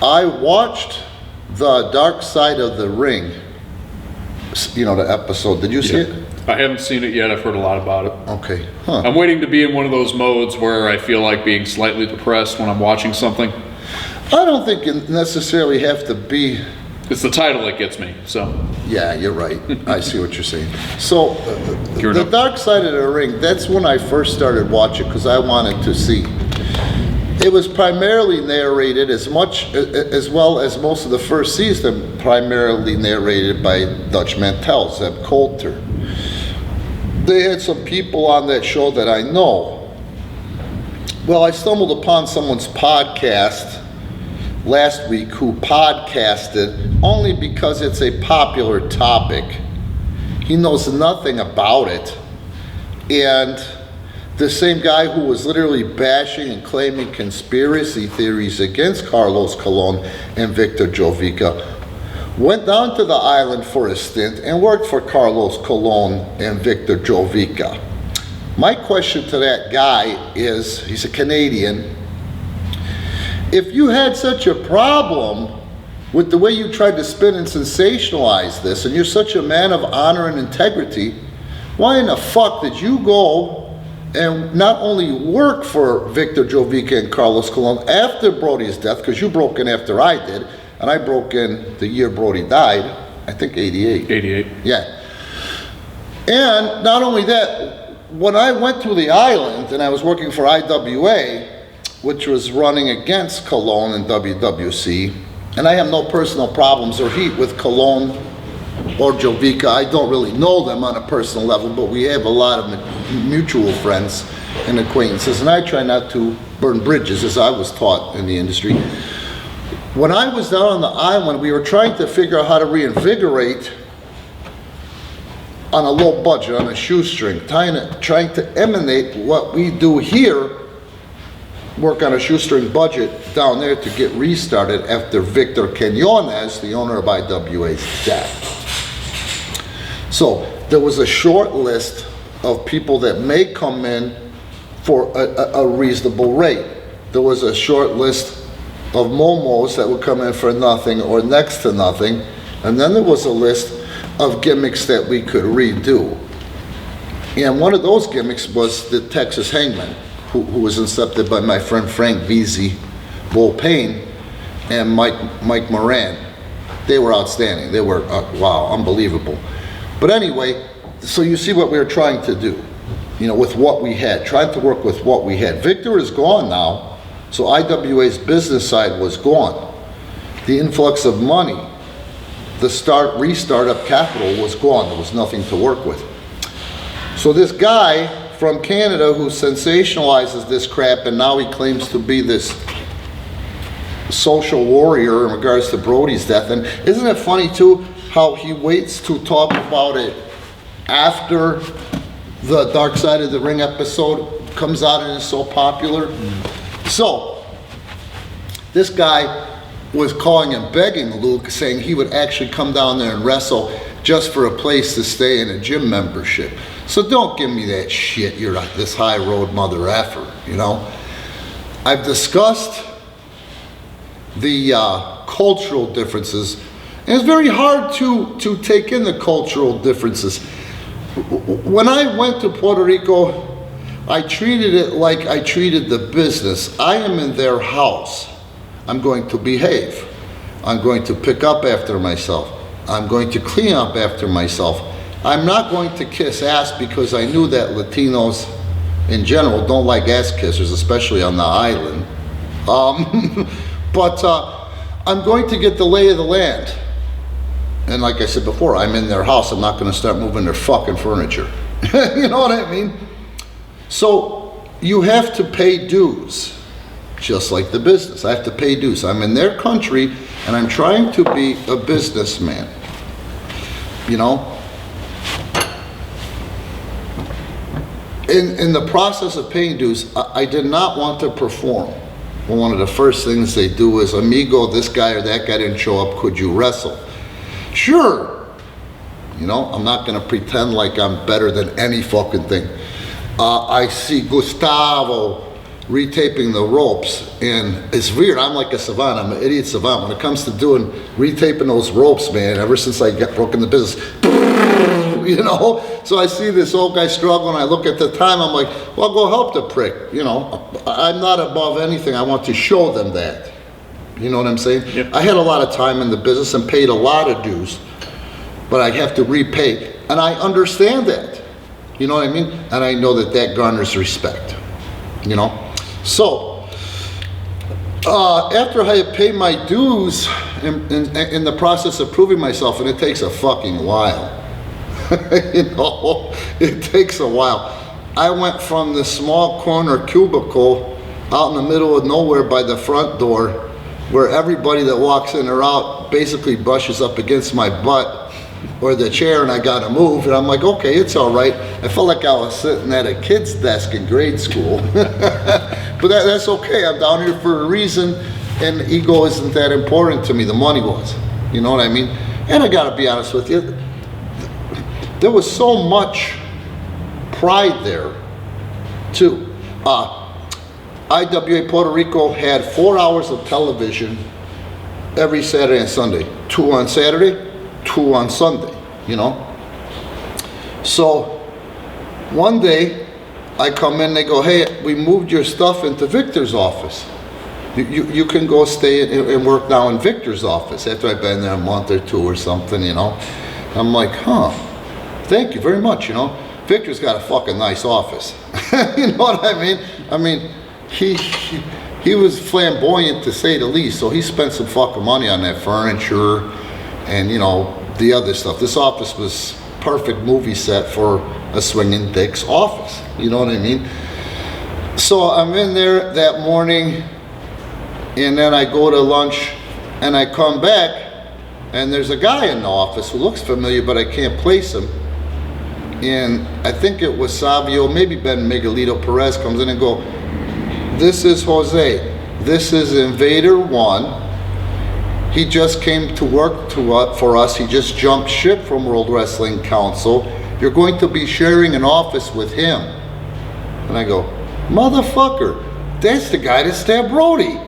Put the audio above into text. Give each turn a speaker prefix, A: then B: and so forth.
A: I watched The Dark Side of the Ring, you know, the episode. Did you see it?
B: I haven't seen it yet. I've heard a lot about it.
A: Okay. Huh.
B: I'm waiting to be in one of those modes where I feel like being slightly depressed when I'm watching something.
A: I don't think you necessarily have to be.
B: It's the title that gets me, so.
A: Yeah, you're right. I see what you're saying. So, The Dark Side of the Ring, that's when I first started watching because I wanted to see. It was primarily narrated as well as most of the first season, primarily narrated by Dutch Mantel, Zeb Coulter. They had some people on that show that I know. Well, I stumbled upon someone's podcast last week who podcasted only because it's a popular topic. He knows nothing about it. And the same guy who was literally bashing and claiming conspiracy theories against Carlos Colon and Victor Jovica went down to the island for a stint and worked for Carlos Colon and Victor Jovica. My question to that guy is, he's a Canadian, if you had such a problem with the way you tried to spin and sensationalize this, and you're such a man of honor and integrity, why in the fuck did you go and not only work for Victor Jovica and Carlos Colon after Brody's death, because you broke in after I did, and I broke in the year Brody died, I think 88.
B: 88.
A: Yeah. And not only that, when I went to the island and I was working for IWA, which was running against Colon and WWC, and I have no personal problems or heat with Colon or Jovica. I don't really know them on a personal level, but we have a lot of mutual friends and acquaintances, and I try not to burn bridges, as I was taught in the industry. When I was down on the island, we were trying to figure out how to reinvigorate on a low budget, on a shoestring, trying to emanate what we do here, work on a shoestring budget down there to get restarted after Victor Quinones, the owner of IWA's death. So there was a short list of people that may come in for a reasonable rate. There was a short list of momos that would come in for nothing or next to nothing, and then there was a list of gimmicks that we could redo. And one of those gimmicks was the Texas Hangman, who was incepted by my friend Frank Veazey, Bull Payne, and Mike Moran. They were outstanding. They were, wow, unbelievable. But anyway, so you see what we were trying to do, you know, with what we had, trying to work with what we had. Victor is gone now. So IWA's business side was gone. The influx of money, the restart of capital was gone. There was nothing to work with. So this guy from Canada who sensationalizes this crap, and now he claims to be this social warrior in regards to Brody's death. And isn't it funny too how he waits to talk about it after the Dark Side of the Ring episode comes out and is so popular? So, this guy was calling and begging Luke, saying he would actually come down there and wrestle just for a place to stay and a gym membership. So don't give me that shit, you're this high road mother effer, you know. I've discussed the cultural differences, and it's very hard to take in the cultural differences. When I went to Puerto Rico, I treated it like I treated the business. I am in their house. I'm going to behave. I'm going to pick up after myself. I'm going to clean up after myself. I'm not going to kiss ass because I knew that Latinos in general don't like ass kissers, especially on the island. But I'm going to get the lay of the land. And like I said before, I'm in their house. I'm not going to start moving their fucking furniture. You know what I mean? So you have to pay dues, just like the business. I have to pay dues. I'm in their country and I'm trying to be a businessman. You know? In the process of paying dues, I did not want to perform. Well, one of the first things they do is, amigo, this guy or that guy didn't show up, could you wrestle? Sure. You know, I'm not going to pretend like I'm better than any fucking thing. I see Gustavo retaping the ropes, and it's weird. I'm like a savant. I'm an idiot savant when it comes to doing retaping those ropes, man. Ever since I got broke in the business, you know. So I see this old guy struggling. I look at the time. I'm like, well, go help the prick. You know, I'm not above anything. I want to show them that. You know what I'm saying?
B: Yep.
A: I had a lot of time in the business and paid a lot of dues, but I have to repay, and I understand that. You know what I mean? And I know that that garners respect. You know. So, after I had paid my dues in the process of proving myself, and it takes a fucking while, you know, it takes a while. I went from the small corner cubicle out in the middle of nowhere by the front door, where everybody that walks in or out basically brushes up against my butt or the chair, and I gotta move, and I'm like, okay, it's all right. I felt like I was sitting at a kid's desk in grade school. But that's okay, I'm down here for a reason, and ego isn't that important to me. The money was, you know what I mean? And I gotta be honest with you, there was so much pride there, too. IWA Puerto Rico had 4 hours of television every Saturday and Sunday. 2 on Saturday, 2 on Sunday, you know? So one day I come in, they go, hey, we moved your stuff into Victor's office. You can go stay and work now in Victor's office after I've been there a month or 2 or something, you know? I'm like, huh, thank you very much, you know? Victor's got a fucking nice office. You know what I mean? I mean, he was flamboyant to say the least, so he spent some fucking money on that furniture and, you know, the other stuff. This office was perfect movie set for a swinging dick's office. You know what I mean? So I'm in there that morning, and then I go to lunch, and I come back, and there's a guy in the office who looks familiar, but I can't place him. And I think it was Savio, maybe Ben Miguelito Perez comes in and go, this is Jose. This is Invader 1. He just came to work for us. He just jumped ship from World Wrestling Council. You're going to be sharing an office with him. And I go, motherfucker, that's the guy that stabbed Brody.